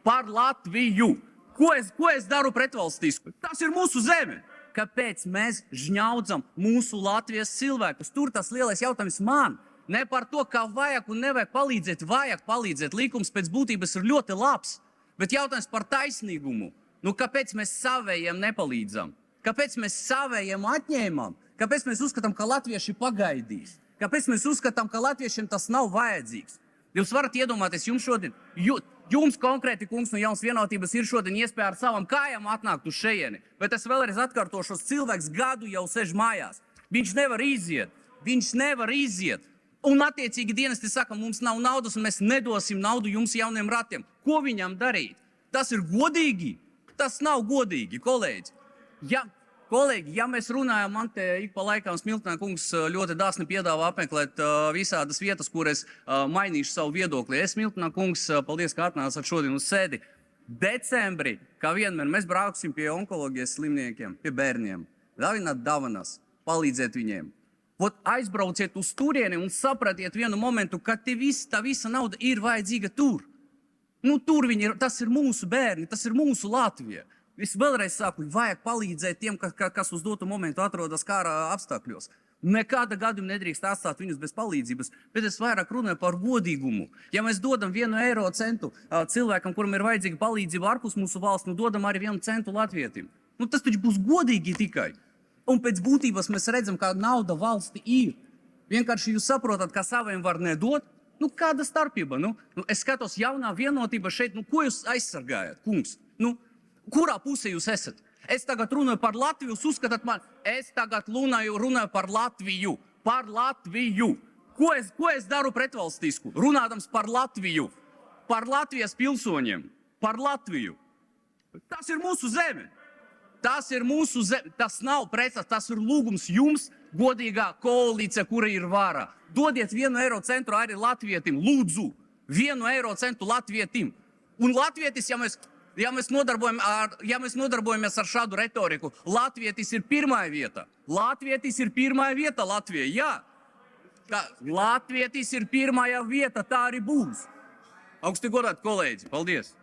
par Latviju. Ko es daru pretvalstisku? Tas ir mūsu zeme. Kāpēc mēs žņaudzam mūsu Latvijas cilvēkus? Tur tas lielais jautājums man. Ne par to, kā vajag un nevajag palīdzēt. Vajag palīdzēt. Likums pēc būtības ir ļoti labs. Bet jautājums par taisnīgumu. Nu, kāpēc mēs savējiem nepalīdzam? Kāpēc mēs savējiem atņēmām? Kāpēc mēs uzskatām, ka latvieši pagaidīs? Kāpēc mēs uzskatām, ka latviešiem tas nav vajadzīgs? Jūs varat iedomāties, jums konkrēti, kungs, no Jaunas vienotības ir šodien iespēja ar savām kājām atnākt uz šejieni. Bet es vēlreiz atkārtošos, cilvēks gadu jau sēž mājās. Viņš nevar iziet. Un attiecīgi dienesti saka, mums nav naudas un mēs nedosim naudu jums jauniem ratiem. Ko viņam darīt? Tas ir godīgi? Tas nav godīgi, kolēģi. Ja mēs runājam, man te ik pa laikam Smiltenē kungs ļoti dāsni piedāvā apmeklēt visādas vietas, kur es mainīšu savu viedokli. Smiltenē kungs, paldies, ka atnācat šodien uz sēdi. Decembrī, kā vienmēr, mēs brauksim pie onkoloģijas slimniekiem, pie bērniem. Davināt davanas, palīdzēt viņiem. Aizbrauciet uz turieni un sapratiet vienu momentu, ka tā visa nauda ir vajadzīga tur. Nu, tur tas ir mūsu bērni, tas ir mūsu Latvija. Es vēlreiz saku, vajag palīdzēt tiem, kas uz dotu momentu atrodas kara apstākļos. Nekāda gadījuma nedrīkst atstāt viņus bez palīdzības, bet es vairāk runāju par godīgumu. Ja mēs dodam 1 eiro centu cilvēkam, kuram ir vajadzīga palīdzība ārpus mūsu valsts, nu dodam arī 1 centu latvietim. Nu, tas taču būs godīgi tikai. Un pēc būtības mēs redzam, kā nauda valsti ir. Vienkārši jūs saprotat, ka saviem var nedot. Nu, kāda starpība? Es skatos, Jaunā vienotība šeit, ko jūs aizsargājat, kungs? Kurā pusē jūs esat? Es tagad runāju par Latviju, jūs uzskatāt man, es tagad runāju par Latviju. Par Latviju. Ko es daru pretvalstisku? Runādams par Latviju. Par Latvijas pilsoņiem. Par Latviju. Tas ir mūsu zeme. Tas nav pretstats, tas ir lūgums jums, godīgā koalīcija, kura ir vara. Dodiet 1 eiro centu arī latvietim, lūdzu, 1 eiro centu latvietim. Un latvietis, ja mēs nodarbojamies ar šādu retoriku, latvietis ir pirmā vieta. Latvietis ir pirmā vieta Latvijā, jā. Latvietis ir pirmā vieta, tā arī būs. Augsti godāti kolēģi, paldies!